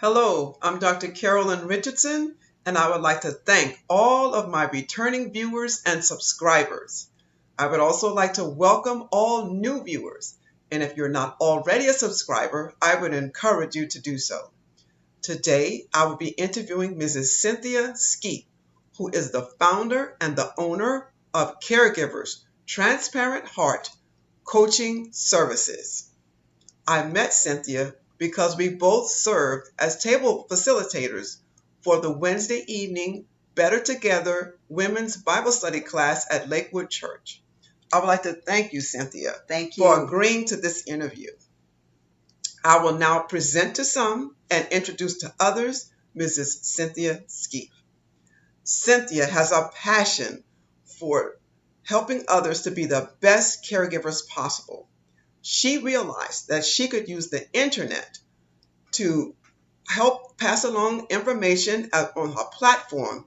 Hello, I'm Dr. Carolyn Richardson, and I would like to thank all of my returning viewers and subscribers. I would also like to welcome all new viewers, and if you're not already a subscriber, I would encourage you to do so. Today, I will be interviewing Mrs. Cynthia Skeet, who is the founder and the owner of Caregivers, Transparent Heart Coaching Services. I met Cynthia because we both served as table facilitators for the Wednesday evening Better Together Women's Bible Study class at Lakewood Church. I would like to thank you, Cynthia, Thank you. for agreeing to this interview. I will now present to some and introduce to others Mrs. Cynthia Skeet. Cynthia has a passion for helping others to be the best caregivers possible. She realized that she could use the internet to help pass along information on her platform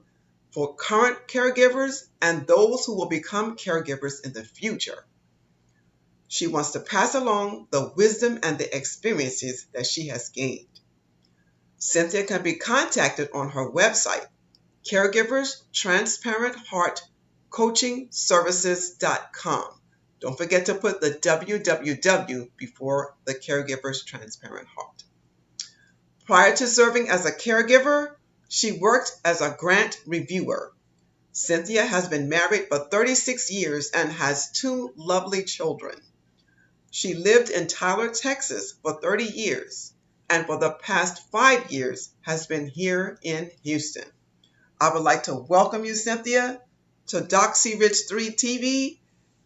for current caregivers and those who will become caregivers in the future. She wants to pass along the wisdom and the experiences that she has gained. Cynthia can be contacted on her website, Caregivers Transparent Heart Coaching Services.com. Don't forget to put the www before the Caregivers Transparent Heart. Prior to serving as a caregiver, she worked as a grant reviewer. Cynthia has been married for 36 years and has 2 lovely children. She lived in Tyler, Texas for 30 years, and for the past 5 years has been here in Houston. I would like to welcome you, Cynthia, to Doxy Rich 3 TV,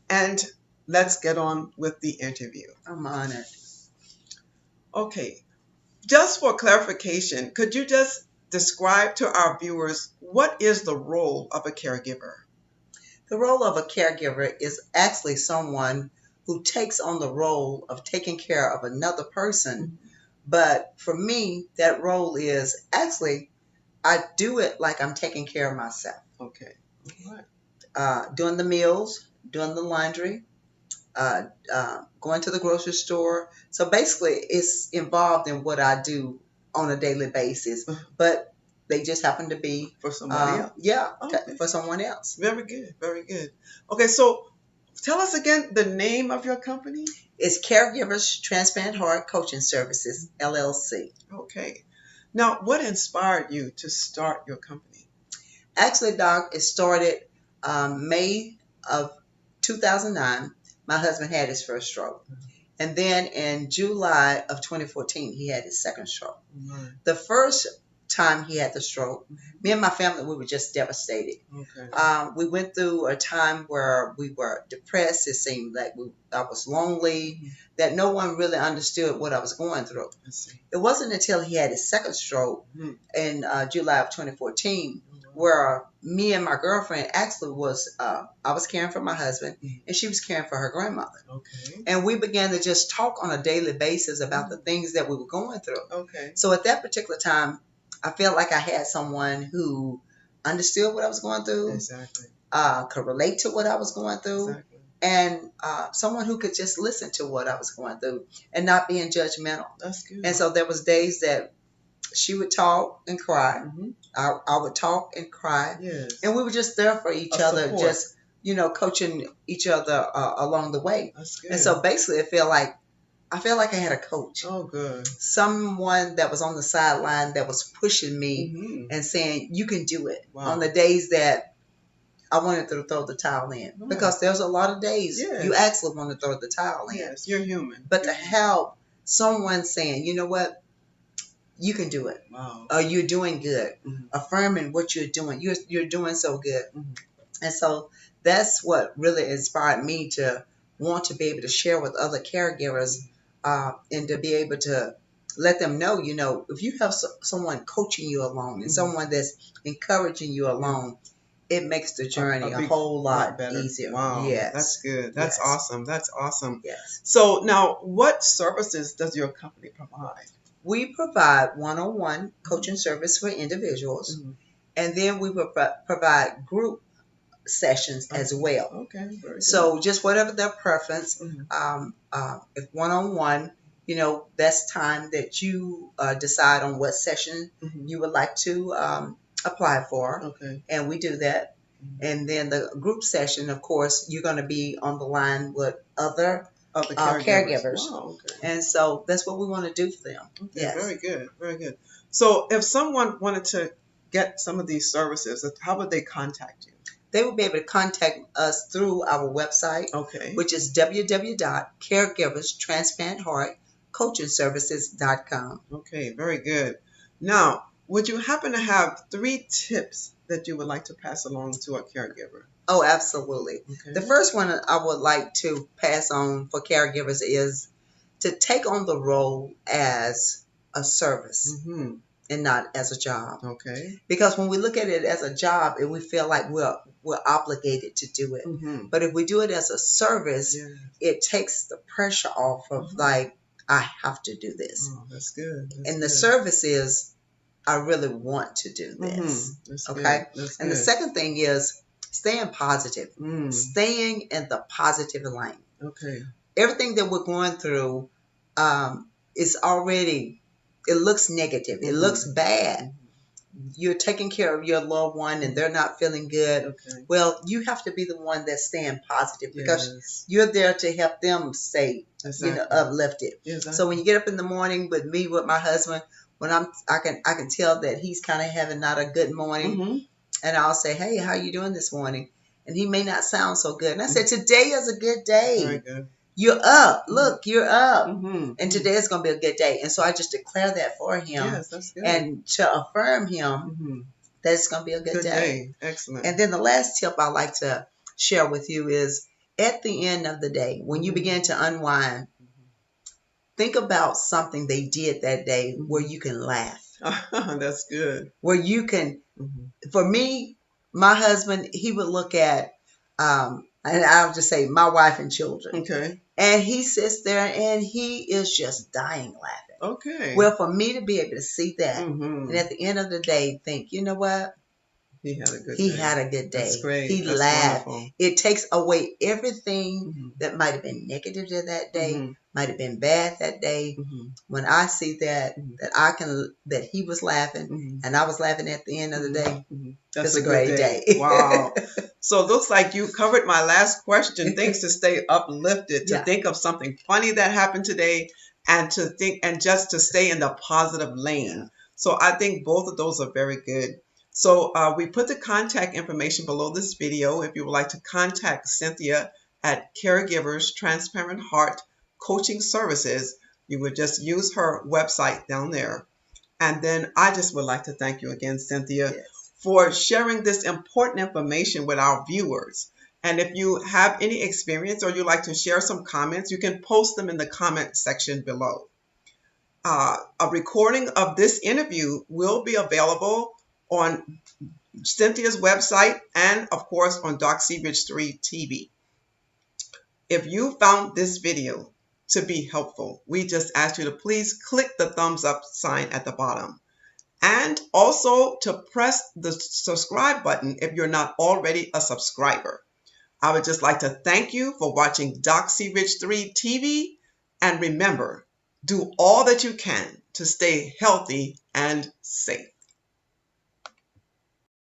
and let's get on with the interview. I'm honored. Okay, just for clarification, could you just describe to our viewers what is the role of a caregiver? The role of a caregiver is actually someone who takes on the role of taking care of another person. But for me, that role is actually, I do it like I'm taking care of myself. Okay. All right. Doing the meals, doing the laundry, going to the grocery store. So basically, it's involved in what I do on a daily basis, but they just happen to be For somebody else? Yeah, Okay. for someone else. Very good, very good. Okay, so tell us again the name of your company. It's Caregivers Transparent Heart Coaching Services, LLC. Okay. Now, what inspired you to start your company? Actually, Doc, it started May of 2009. My husband had his first stroke. And then in July of 2014, he had his second stroke. The first time he had the stroke, me and my family, we were just devastated. Okay. We went through a time where we were depressed. It seemed like I was lonely, that no one really understood what I was going through. I see. It wasn't until he had his second stroke in July of 2014 where me and my girlfriend actually was, I was caring for my husband and she was caring for her grandmother. Okay. And we began to just talk on a daily basis about the things that we were going through. Okay. So at that particular time, I felt like I had someone who understood what I was going through, Exactly. could relate to what I was going through, Exactly. and someone who could just listen to what I was going through and not being judgmental. That's good. And so there was days that she would talk and cry. Mhm. I would talk and cry. Yes. And we were just there for each A other, support. just, coaching each other along the way. That's good. And so basically I felt like I had a coach. Oh, good. Someone that was on the sideline that was pushing me Mhm. and saying, you can do it. Wow. On the days that I wanted to throw the towel in. Wow. Because there's a lot of days Yes. you actually want to throw the towel in. Yes, you're human. But to have someone saying, you know what, you can do it. Wow. You're doing good. Mhm. Affirming what you're doing. You're doing so good. Mhm. And so that's what really inspired me to want to be able to share with other caregivers and to be able to let them know, if you have someone coaching you along and someone that's encouraging you along, it makes the journey a whole lot better. easier. Wow. Yes. That's good. That's Yes. awesome. That's awesome. Yes. So now, what services does your company provide? We provide one-on-one coaching service for individuals, Mhm. and then we provide group sessions as well. Okay. Very good. So just whatever their preference. Mhm. If one-on-one, that's time that you decide on what session you would like to apply for. Okay. And we do that. And then the group session, of course, you're going to be on the line with other caregivers. Wow, okay. And so that's what we want to do for them. Okay, Yes. very good, very good. So if someone wanted to get some of these services, how would they contact you? They will be able to contact us through our website, Okay. which is www.caregiverstransparentheartcoachingservices.com. Okay, very good. Now, would you happen to have 3 tips that you would like to pass along to a caregiver? Oh, absolutely. Okay. The first one I would like to pass on for caregivers is to take on the role as a service and not as a job. Okay. Because when we look at it as a job, and we feel like we're obligated to do it. But if we do it as a service, it takes the pressure off of like, I have to do this. Oh, that's good. And the service is, I really want to do this. That's okay. Good. That's and good. The second thing is staying positive, staying in the positive lane. Okay. Everything that we're going through is already, it looks negative. It looks bad. You're taking care of your loved one and they're not feeling good. Okay. Well, you have to be the one that's staying positive because you're there to help them stay, uplifted. Exactly. So when you get up in the morning with me, with my husband, when I can tell that he's kind of having not a good morning, and I'll say, "Hey, how you doing this morning?" And he may not sound so good, and I said, "Today is a good day. Very good. You're up. Look, you're up. And today is going to be a good day." And so I just declare that for him. Yes, that's good. And to affirm him that it's going to be a good day. Excellent. And then the last tip I like to share with you is at the end of the day, when you begin to unwind, think about something they did that day where you can laugh. That's good. Where you can, for me, my husband, he would look at, and I'll just say my wife and children. Okay. And he sits there and he is just dying laughing. Okay. Well, for me to be able to see that and at the end of the day think, you know what? He had a good He day. had a good day. That's great. He That's laughed. wonderful. It takes away everything that might have been negative to that day, might have been bad that day. When I see that that he was laughing and I was laughing at the end of the day, that's a great day. Wow. So it looks like you covered my last question. Things to stay uplifted, to think of something funny that happened today, and to think and just to stay in the positive lane. So I think both of those are very good. So we put the contact information below this video. If you would like to contact Cynthia at Caregivers Transparent Heart Coaching Services, you would just use her website down there. And then I just would like to thank you again, Cynthia, for sharing this important information with our viewers. And if you have any experience or you'd like to share some comments, you can post them in the comment section below. A recording of this interview will be available on Cynthia's website and, of course, on Doc C. Rich 3 TV. If you found this video to be helpful, we just ask you to please click the thumbs up sign at the bottom. And also to press the subscribe button if you're not already a subscriber. I would just like to thank you for watching Doc C. Rich 3 TV. And remember, do all that you can to stay healthy and safe.